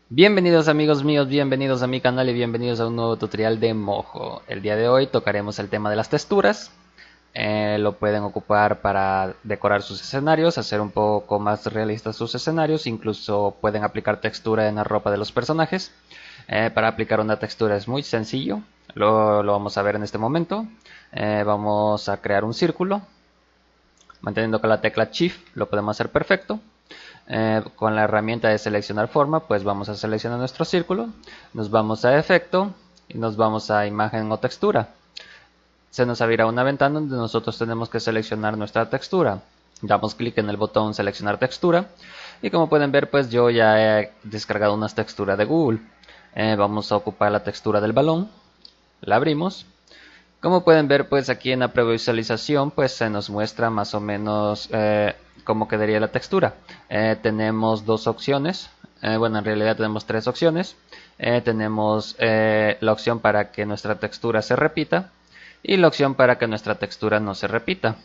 Bienvenidos amigos míos, bienvenidos a mi canal y bienvenidos a un nuevo tutorial de Mojo. El día de hoy tocaremos el tema de las texturas. Lo pueden ocupar para decorar sus escenarios, hacer un poco más realistas sus escenarios. Incluso pueden aplicar textura en la ropa de los personajes. Para aplicar una textura es muy sencillo, lo vamos a ver en este momento. Vamos a crear un círculo. Manteniendo con la tecla Shift lo podemos hacer perfecto. Con la herramienta de seleccionar forma, pues vamos a seleccionar nuestro círculo, nos vamos a efecto y nos vamos a imagen o textura. Se nos abrirá una ventana donde nosotros tenemos que seleccionar nuestra textura. Damos clic en el botón seleccionar textura y como pueden ver, pues yo ya he descargado unas texturas de Google. Vamos a ocupar la textura del balón, la abrimos. Como pueden ver, pues aquí en la previsualización pues se nos muestra más o menos cómo quedaría la textura. Tenemos dos opciones, bueno, en realidad tenemos tres opciones. Tenemos la opción para que nuestra textura se repita y la opción para que nuestra textura no se repita.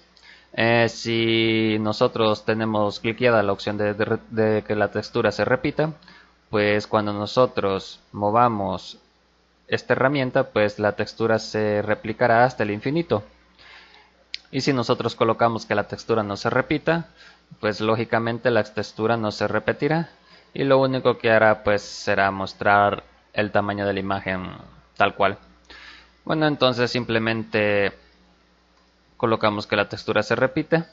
Si nosotros tenemos cliqueada la opción de que la textura se repita, pues cuando nosotros movamos esta herramienta, pues la textura se replicará hasta el infinito. Y si nosotros colocamos que la textura no se repita, pues lógicamente la textura no se repetirá y lo único que hará pues será mostrar el tamaño de la imagen tal cual. Bueno, entonces simplemente colocamos que la textura se repite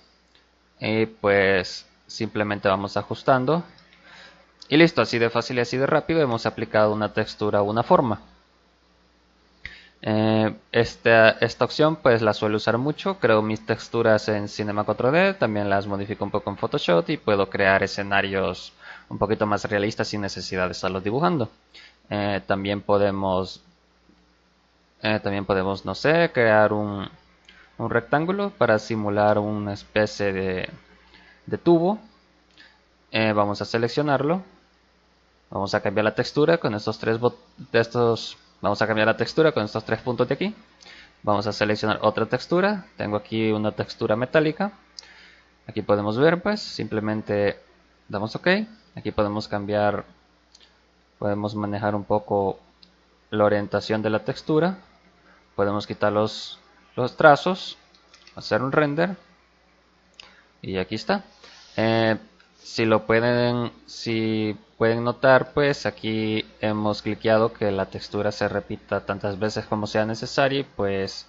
y pues simplemente vamos ajustando y listo. Así de fácil y así de rápido hemos aplicado una textura o una forma. Esta opción pues la suelo usar mucho. Creo mis texturas en Cinema 4D, también las modifico un poco en Photoshop y puedo crear escenarios un poquito más realistas sin necesidad de estarlos dibujando. También podemos no sé, crear un rectángulo para simular una especie de tubo. Vamos a seleccionarlo, vamos a cambiar la textura con vamos a cambiar la textura con estos tres puntos de aquí. Vamos a seleccionar otra textura. Tengo aquí una textura metálica. Aquí podemos ver, pues, simplemente damos OK. Aquí podemos cambiar, podemos manejar un poco la orientación de la textura. Podemos quitar los trazos, hacer un render. Y aquí está. Si pueden notar, pues aquí hemos cliqueado que la textura se repita tantas veces como sea necesario. Pues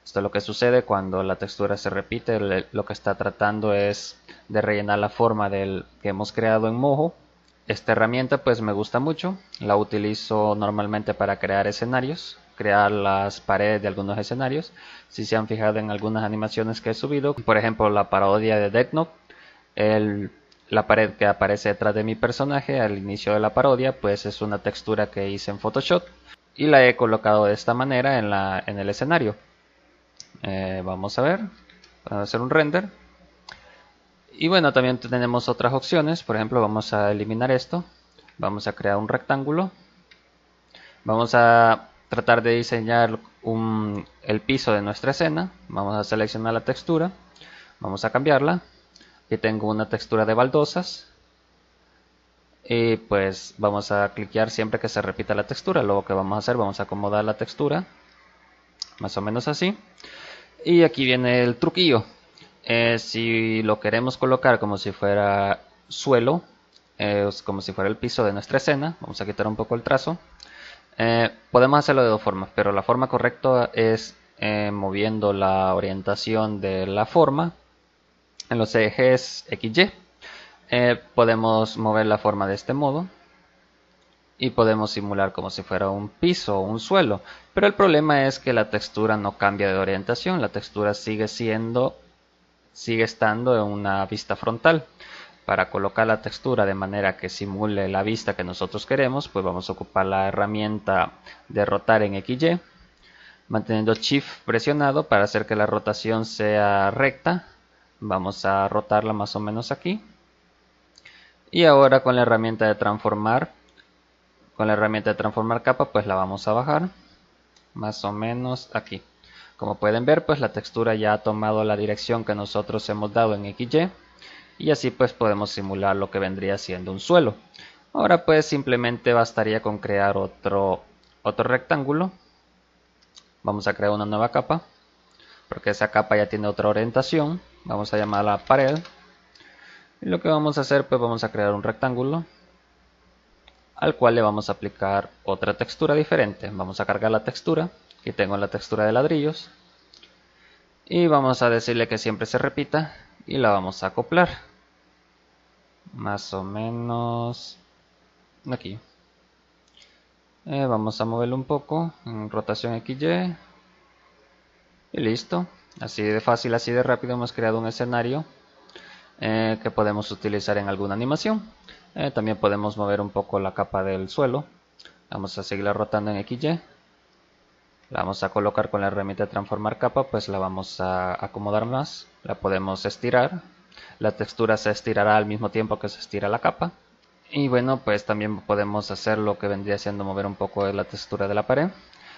esto es lo que sucede cuando la textura se repite. Lo que está tratando es de rellenar la forma que hemos creado en Mojo. Esta herramienta pues me gusta mucho. La utilizo normalmente para crear escenarios, crear las paredes de algunos escenarios. Si se han fijado en algunas animaciones que he subido, por ejemplo la parodia de Death Note, la pared que aparece detrás de mi personaje al inicio de la parodia pues es una textura que hice en Photoshop y la he colocado de esta manera en el escenario. Vamos a ver, vamos a hacer un render. Y bueno, también tenemos otras opciones. Por ejemplo, vamos a eliminar esto, vamos a crear un rectángulo, vamos a tratar de diseñar el piso de nuestra escena. Vamos a seleccionar la textura, vamos a cambiarla. Aquí tengo una textura de baldosas y pues vamos a cliquear siempre que se repita la textura. Luego que vamos a hacer, vamos a acomodar la textura más o menos así. Y aquí viene el truquillo. Si lo queremos colocar como si fuera suelo, como si fuera el piso de nuestra escena, vamos a quitar un poco el trazo. Podemos hacerlo de dos formas, pero la forma correcta es moviendo la orientación de la forma en los ejes XY. Podemos mover la forma de este modo y podemos simular como si fuera un piso o un suelo, pero el problema es que la textura no cambia de orientación. La textura sigue estando en una vista frontal. Para colocar la textura de manera que simule la vista que nosotros queremos, pues vamos a ocupar la herramienta de rotar en XY, manteniendo Shift presionado para hacer que la rotación sea recta. Vamos a rotarla más o menos aquí. Y ahora con la herramienta de transformar capa, pues la vamos a bajar más o menos aquí. Como pueden ver, pues la textura ya ha tomado la dirección que nosotros hemos dado en XY, y así pues podemos simular lo que vendría siendo un suelo. Ahora pues simplemente bastaría con crear otro rectángulo. Vamos a crear una nueva capa, porque esa capa ya tiene otra orientación. Vamos a llamarla pared. Y lo que vamos a hacer, pues vamos a crear un rectángulo al cual le vamos a aplicar otra textura diferente. Vamos a cargar la textura. Aquí tengo la textura de ladrillos. Y vamos a decirle que siempre se repita y la vamos a acoplar. Más o menos aquí. Vamos a moverlo un poco en rotación XY. Y listo. Así de fácil, así de rápido hemos creado un escenario que podemos utilizar en alguna animación. También podemos mover un poco la capa del suelo. Vamos a seguirla rotando en XY. La vamos a colocar con la herramienta de transformar capa, pues la vamos a acomodar más. La podemos estirar. La textura se estirará al mismo tiempo que se estira la capa. Y bueno, pues también podemos hacer lo que vendría siendo mover un poco la textura de la pared.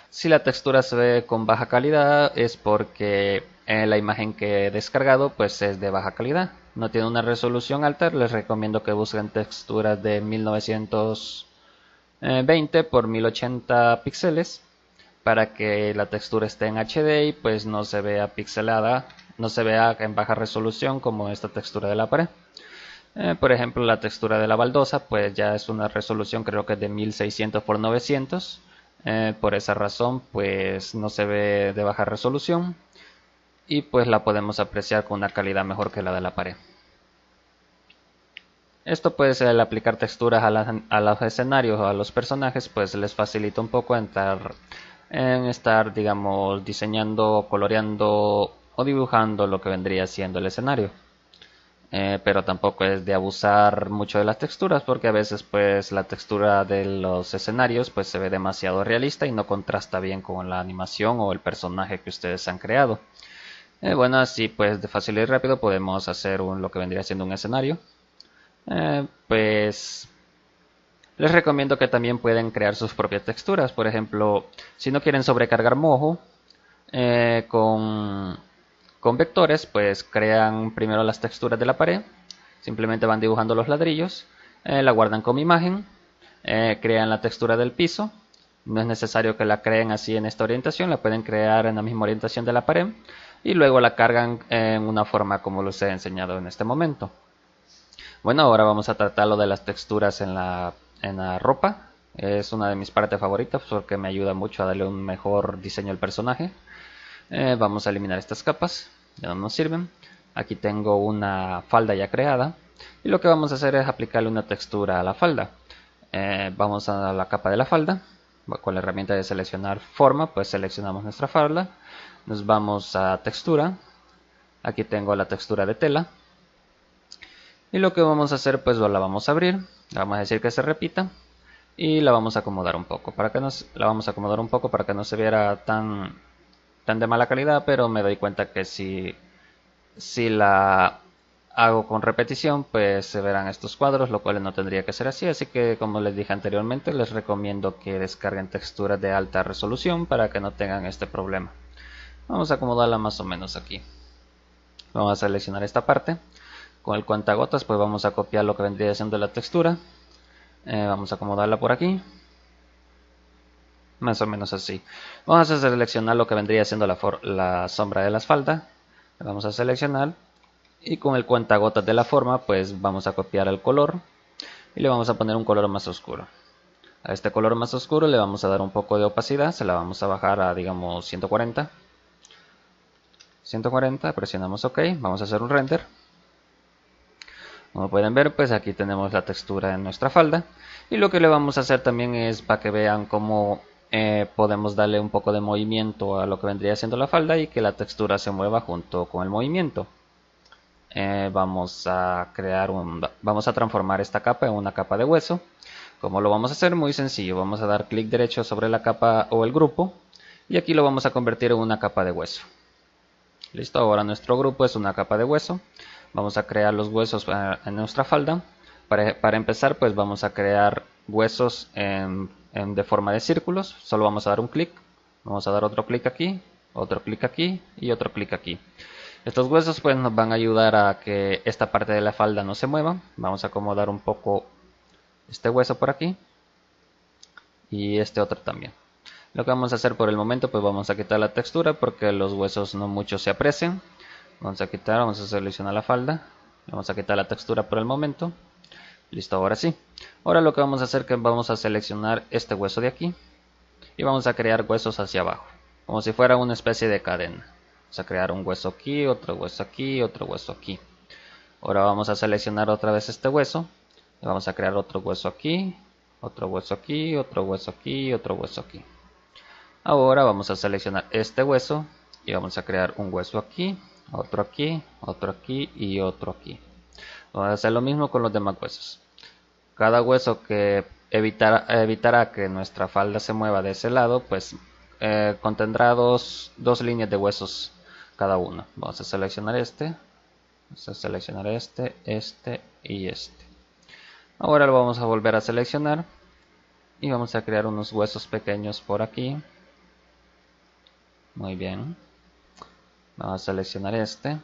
Si la textura se ve con baja calidad es porque la imagen que he descargado pues es de baja calidad. No tiene una resolución alta, les recomiendo que busquen texturas de 1920 por 1080 píxeles para que la textura esté en HD y pues no se vea pixelada, no se vea en baja resolución como esta textura de la pared. Por ejemplo, la textura de la baldosa pues ya es una resolución, creo que es de 1600 por 900. Por esa razón pues no se ve de baja resolución y pues la podemos apreciar con una calidad mejor que la de la pared. Esto pues el aplicar texturas a los escenarios o a los personajes pues les facilita un poco estar digamos diseñando, coloreando o dibujando lo que vendría siendo el escenario. Pero tampoco es de abusar mucho de las texturas porque a veces pues la textura de los escenarios pues se ve demasiado realista y no contrasta bien con la animación o el personaje que ustedes han creado. Bueno, así pues de fácil y rápido podemos hacer lo que vendría siendo un escenario. Pues les recomiendo que también pueden crear sus propias texturas. Por ejemplo, si no quieren sobrecargar Mojo con vectores, pues crean primero las texturas de la pared. Simplemente van dibujando los ladrillos, la guardan como imagen, crean la textura del piso. No es necesario que la creen así en esta orientación, la pueden crear en la misma orientación de la pared y luego la cargan en una forma como los he enseñado en este momento. Bueno, ahora vamos a tratar lo de las texturas en la ropa. Es una de mis partes favoritas porque me ayuda mucho a darle un mejor diseño al personaje. Vamos a eliminar estas capas, ya no nos sirven. Aquí tengo una falda ya creada y lo que vamos a hacer es aplicarle una textura a la falda. Vamos a la capa de la falda, con la herramienta de seleccionar forma, pues seleccionamos nuestra falda. Nos vamos a textura, aquí tengo la textura de tela. Y lo que vamos a hacer pues la vamos a abrir, le vamos a decir que se repita y la vamos a acomodar un poco para que no se viera tan de mala calidad, pero me doy cuenta que si la hago con repetición pues se verán estos cuadros, lo cual no tendría que ser así, así que como les dije anteriormente les recomiendo que descarguen texturas de alta resolución para que no tengan este problema. Vamos a acomodarla más o menos aquí. Vamos a seleccionar esta parte. Con el cuentagotas pues vamos a copiar lo que vendría siendo la textura. Vamos a acomodarla por aquí. Más o menos así. Vamos a seleccionar lo que vendría siendo la sombra de la falda. La vamos a seleccionar. Y con el cuentagotas de la forma pues vamos a copiar el color. Y le vamos a poner un color más oscuro. A este color más oscuro le vamos a dar un poco de opacidad. Se la vamos a bajar a digamos 140. 140, presionamos OK. Vamos a hacer un render. Como pueden ver pues aquí tenemos la textura en nuestra falda y lo que le vamos a hacer también es para que vean cómo podemos darle un poco de movimiento a lo que vendría siendo la falda y que la textura se mueva junto con el movimiento. Vamos a transformar esta capa en una capa de hueso. ¿Cómo lo vamos a hacer? Muy sencillo, vamos a dar clic derecho sobre la capa o el grupo y aquí lo vamos a convertir en una capa de hueso. Listo, ahora nuestro grupo es una capa de hueso. Vamos a crear los huesos en nuestra falda. Para empezar pues vamos a crear huesos de forma de círculos. Solo vamos a dar un clic. Vamos a dar otro clic aquí. otro clic aquí y otro clic aquí. Estos huesos pues nos van a ayudar a que esta parte de la falda no se mueva. Vamos a acomodar un poco este hueso por aquí y este otro también. Lo que vamos a hacer por el momento, pues vamos a quitar la textura porque los huesos no mucho se aprecian. Vamos a quitar, vamos a seleccionar la falda, vamos a quitar la textura por el momento. Listo, ahora sí. Ahora lo que vamos a hacer es que vamos a seleccionar este hueso de aquí y vamos a crear huesos hacia abajo, como si fuera una especie de cadena. Vamos a crear un hueso aquí, otro hueso aquí, otro hueso aquí. Ahora vamos a seleccionar otra vez este hueso y vamos a crear otro hueso aquí, otro hueso aquí, otro hueso aquí, otro hueso aquí. Ahora vamos a seleccionar este hueso y vamos a crear un hueso aquí, otro aquí, otro aquí y otro aquí. Vamos a hacer lo mismo con los demás huesos. Cada hueso que evitará que nuestra falda se mueva de ese lado, pues contendrá dos líneas de huesos cada uno. Vamos a seleccionar este, vamos a seleccionar este, este y este. Ahora lo vamos a volver a seleccionar y vamos a crear unos huesos pequeños por aquí. Muy bien. Vamos a seleccionar este.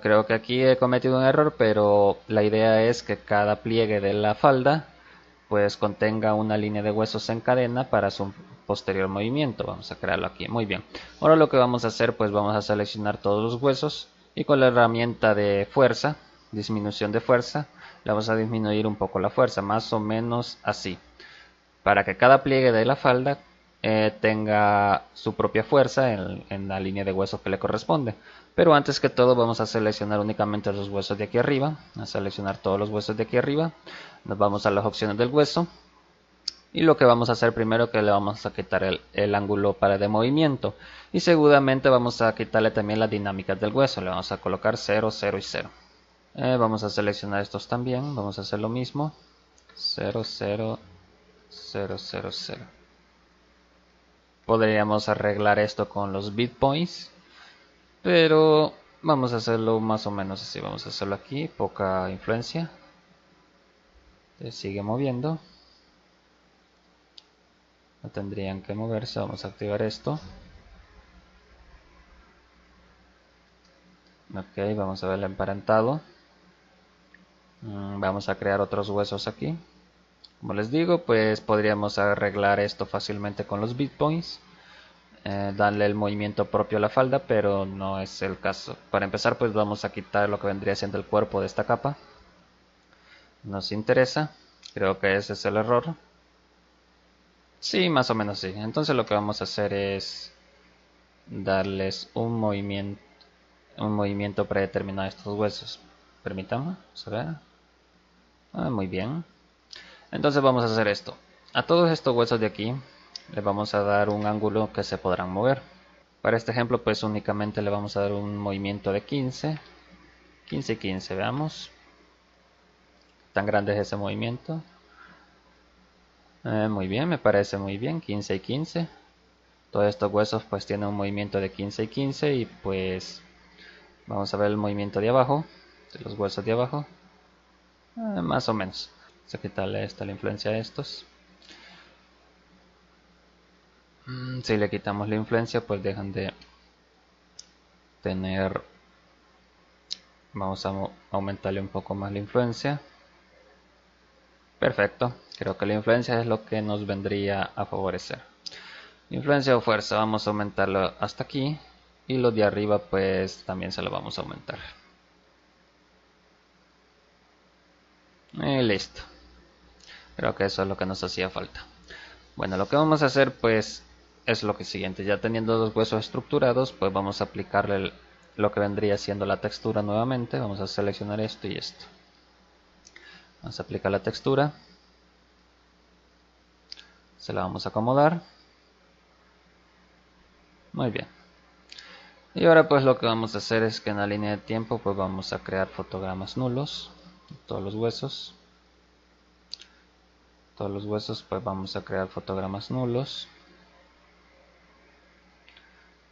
Creo que aquí he cometido un error, pero la idea es que cada pliegue de la falda pues contenga una línea de huesos en cadena para su posterior movimiento. Vamos a crearlo aquí. Muy bien. Ahora lo que vamos a hacer, pues vamos a seleccionar todos los huesos y con la herramienta de fuerza, disminución de fuerza, le vamos a disminuir un poco la fuerza, más o menos así, para que cada pliegue de la falda tenga su propia fuerza en la línea de huesos que le corresponde. Pero antes que todo vamos a seleccionar únicamente los huesos de aquí arriba, a seleccionar todos los huesos de aquí arriba, nos vamos a las opciones del hueso y lo que vamos a hacer primero es que le vamos a quitar el ángulo para de movimiento y seguramente vamos a quitarle también las dinámicas del hueso, le vamos a colocar 0, 0 y 0. Vamos a seleccionar estos también, vamos a hacer lo mismo, 0, 0, 0, 0, 0. Podríamos arreglar esto con los bitpoints, pero vamos a hacerlo más o menos así. Vamos a hacerlo aquí, poca influencia. Se sigue moviendo. No tendrían que moverse. Vamos a activar esto. Ok, vamos a ver el emparentado. Vamos a crear otros huesos aquí. Como les digo, pues podríamos arreglar esto fácilmente con los bitpoints. Darle el movimiento propio a la falda, pero no es el caso. Para empezar, pues vamos a quitar lo que vendría siendo el cuerpo de esta capa. Nos interesa, creo que ese es el error. Sí, más o menos sí. Entonces lo que vamos a hacer es darles un movimiento predeterminado a estos huesos. Permítame, a ver. Muy bien. Entonces vamos a hacer esto. A todos estos huesos de aquí les vamos a dar un ángulo que se podrán mover. Para este ejemplo pues únicamente le vamos a dar un movimiento de 15, 15 y 15, veamos. Tan grande es ese movimiento. Muy bien, me parece muy bien, 15 y 15. Todos estos huesos pues tienen un movimiento de 15 y 15 y pues vamos a ver el movimiento de abajo, de los huesos de abajo. Más o menos. Vamos a quitarle la influencia a estos. Si le quitamos la influencia pues dejan de tener. Vamos a aumentarle un poco más la influencia. Perfecto, creo que la influencia es lo que nos vendría a favorecer. Influencia o fuerza, vamos a aumentarlo hasta aquí. Y los de arriba pues también se lo vamos a aumentar. Y listo. Creo que eso es lo que nos hacía falta. Bueno, lo que vamos a hacer pues es lo que siguiente. Ya teniendo los huesos estructurados, pues vamos a aplicarle lo que vendría siendo la textura nuevamente. Vamos a seleccionar esto y esto. Vamos a aplicar la textura. Se la vamos a acomodar. Muy bien. Y ahora pues lo que vamos a hacer es que en la línea de tiempo pues vamos a crear fotogramas nulos. Todos los huesos. Todos los huesos pues vamos a crear fotogramas nulos.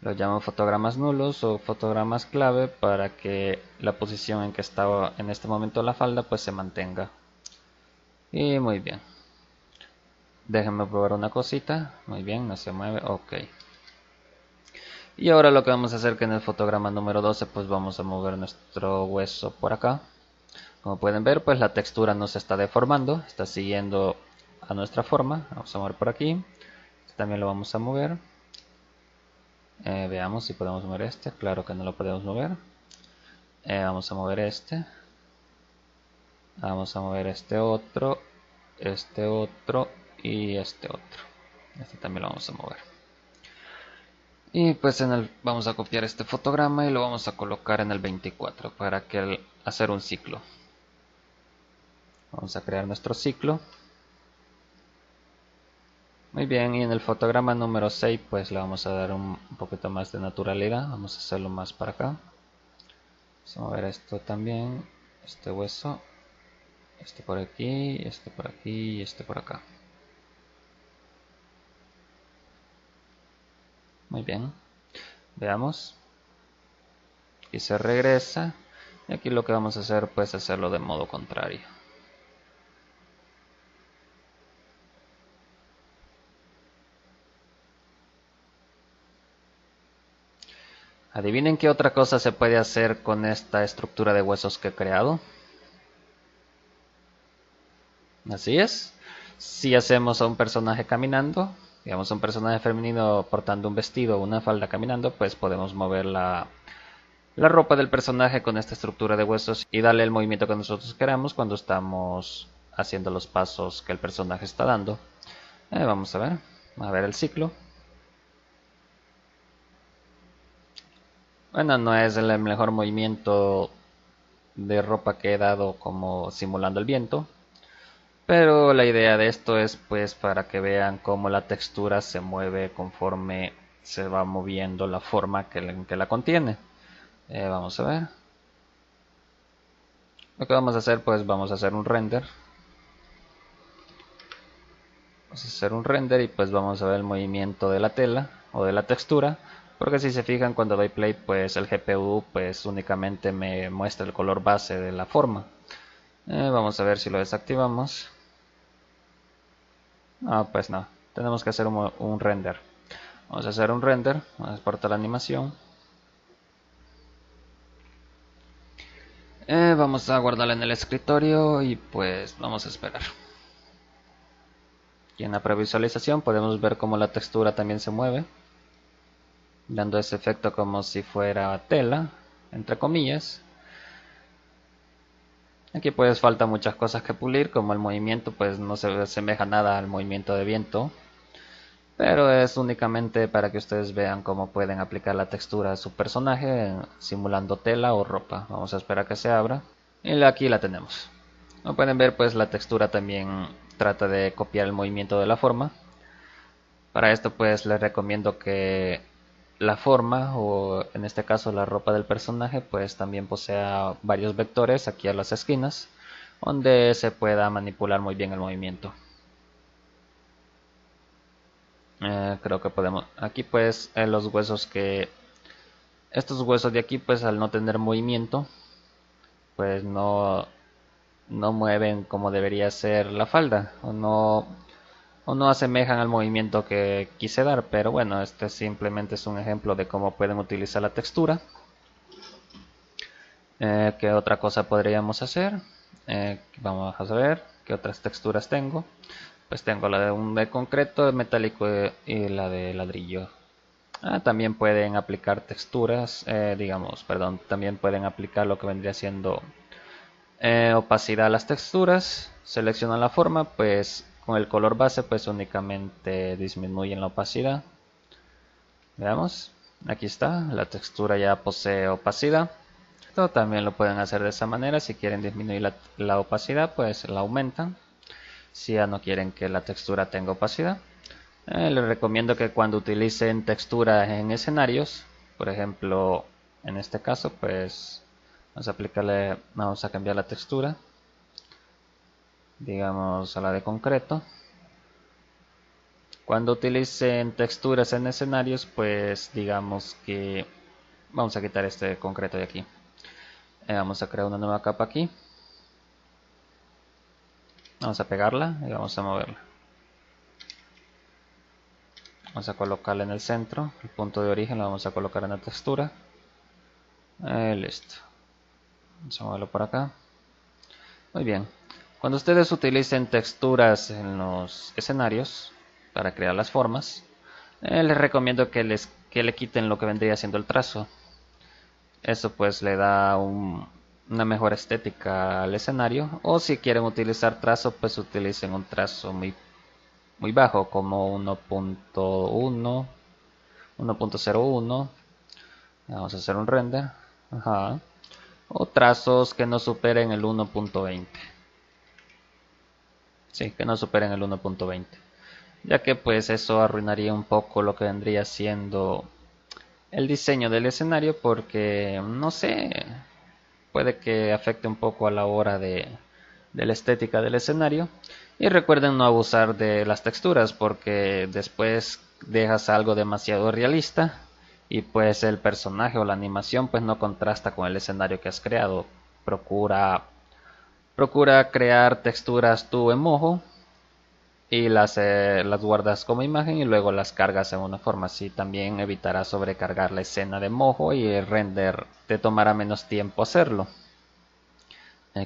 Los llamo fotogramas nulos o fotogramas clave para que la posición en que estaba en este momento la falda pues se mantenga. Y muy bien. Déjenme probar una cosita. Muy bien, no se mueve. Ok. Y ahora lo que vamos a hacer que en el fotograma número 12 pues vamos a mover nuestro hueso por acá. Como pueden ver pues la textura no se está deformando, está siguiendo a nuestra forma. Vamos a mover por aquí, también lo vamos a mover. Veamos si podemos mover este, claro que no lo podemos mover. Vamos a mover este. Vamos a mover este otro y este otro. Este también lo vamos a mover. Y pues vamos a copiar este fotograma y lo vamos a colocar en el 24 para que hacer un ciclo. Vamos a crear nuestro ciclo. Muy bien, y en el fotograma número 6 pues le vamos a dar un poquito más de naturalidad. Vamos a hacerlo más para acá. Vamos a mover esto también, este hueso, este por aquí, este por aquí y este por acá. Muy bien, veamos. Y se regresa. Y aquí lo que vamos a hacer pues hacerlo de modo contrario. Adivinen qué otra cosa se puede hacer con esta estructura de huesos que he creado. Así es. Si hacemos a un personaje caminando, digamos un personaje femenino portando un vestido o una falda caminando, pues podemos mover la ropa del personaje con esta estructura de huesos y darle el movimiento que nosotros queramos cuando estamos haciendo los pasos que el personaje está dando. Vamos a ver el ciclo. Bueno, no es el mejor movimiento de ropa que he dado como simulando el viento, pero la idea de esto es pues para que vean cómo la textura se mueve conforme se va moviendo la forma que la contiene. Vamos a ver. Lo que vamos a hacer pues vamos a hacer un render. Vamos a hacer un render y pues vamos a ver el movimiento de la tela o de la textura. Porque si se fijan cuando doy play pues el GPU pues únicamente me muestra el color base de la forma. Vamos a ver si lo desactivamos. Pues no, tenemos que hacer un render. Vamos a hacer un render, vamos a exportar la animación. Vamos a guardarla en el escritorio y pues vamos a esperar. Y en la previsualización podemos ver cómo la textura también se mueve, dando ese efecto como si fuera tela, entre comillas. Aquí pues falta muchas cosas que pulir, como el movimiento pues no se asemeja nada al movimiento de viento. Pero es únicamente para que ustedes vean cómo pueden aplicar la textura a su personaje simulando tela o ropa. Vamos a esperar a que se abra. Y aquí la tenemos. Como pueden ver pues la textura también trata de copiar el movimiento de la forma. Para esto pues les recomiendo que la forma o en este caso la ropa del personaje pues también posea varios vectores aquí a las esquinas donde se pueda manipular muy bien el movimiento. Creo que podemos aquí pues los huesos que estos huesos de aquí pues al no tener movimiento pues no mueven como debería ser la falda o no asemejan al movimiento que quise dar, pero bueno, este simplemente es un ejemplo de cómo pueden utilizar la textura. ¿Qué otra cosa podríamos hacer? Vamos a ver qué otras texturas tengo. Pues tengo la de un de concreto, de metálico y la de ladrillo. También pueden aplicar texturas, también pueden aplicar lo que vendría siendo opacidad a las texturas. Seleccionan la forma, pues con el color base pues únicamente disminuyen la opacidad. Veamos, aquí está, la textura ya posee opacidad. Esto también lo pueden hacer de esa manera, si quieren disminuir la opacidad pues la aumentan. Si ya no quieren que la textura tenga opacidad. Les recomiendo que cuando utilicen texturas en escenarios, por ejemplo, en este caso, pues vamos a cambiar la textura, digamos a la de concreto. Cuando utilicen texturas en escenarios, pues digamos que vamos a quitar este concreto de aquí. Vamos a crear una nueva capa aquí. Vamos a pegarla y vamos a moverla. Vamos a colocarla en el centro. El punto de origen lo vamos a colocar en la textura. Listo. Vamos a moverlo por acá. Muy bien. Cuando ustedes utilicen texturas en los escenarios para crear las formas, les recomiendo que le quiten lo que vendría siendo el trazo. Eso pues le da una mejor estética al escenario. O si quieren utilizar trazo, pues utilicen un trazo muy bajo, como 1.1, 1.01. Vamos a hacer un render. Ajá. O trazos que no superen el 1.20. Sí, que no superen el 1.20. Ya que pues eso arruinaría un poco lo que vendría siendo el diseño del escenario, porque no sé, puede que afecte un poco a la hora de la estética del escenario. Y recuerden no abusar de las texturas, porque después dejas algo demasiado realista y pues el personaje o la animación pues no contrasta con el escenario que has creado. Procura crear texturas tú en Mojo y las guardas como imagen y luego las cargas en una forma. Así también evitarás sobrecargar la escena de Mojo y el render te tomará menos tiempo hacerlo.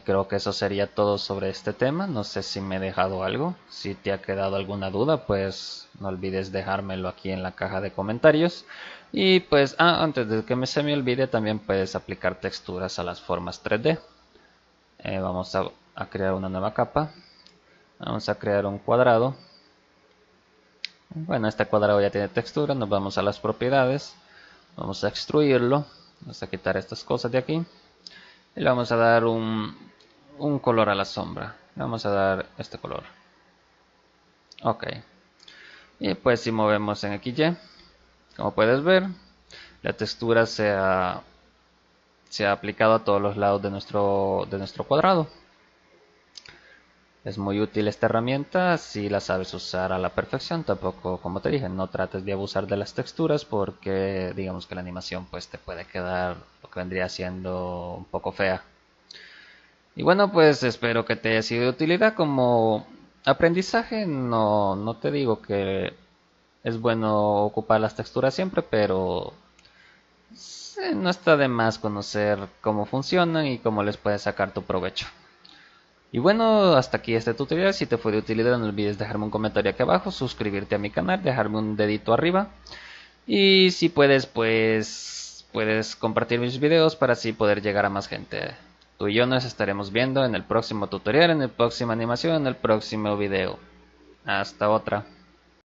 Creo que eso sería todo sobre este tema. No sé si me he dejado algo. Si te ha quedado alguna duda, pues no olvides dejármelo aquí en la caja de comentarios. Y pues antes de que se me olvide, también puedes aplicar texturas a las formas 3D. Vamos a crear una nueva capa. Vamos a crear un cuadrado. Bueno, este cuadrado ya tiene textura. Nos vamos a las propiedades. Vamos a extruirlo. Vamos a quitar estas cosas de aquí. Y le vamos a dar un color a la sombra. Le vamos a dar este color. Ok. Y pues si movemos en XY, como puedes ver, la textura se ha aplicado a todos los lados de nuestro cuadrado. Es muy útil esta herramienta si la sabes usar a la perfección. Tampoco, como te dije, no trates de abusar de las texturas, porque digamos que la animación pues te puede quedar lo que vendría siendo un poco fea. Y bueno, pues espero que te haya sido de utilidad como aprendizaje. No te digo que es bueno ocupar las texturas siempre, pero no está de más conocer cómo funcionan y cómo les puedes sacar tu provecho. Y bueno, hasta aquí este tutorial. Si te fue de utilidad, no olvides dejarme un comentario aquí abajo, suscribirte a mi canal, dejarme un dedito arriba. Y si puedes, pues puedes compartir mis videos para así poder llegar a más gente. Tú y yo nos estaremos viendo en el próximo tutorial, en la próxima animación, en el próximo video. Hasta otra.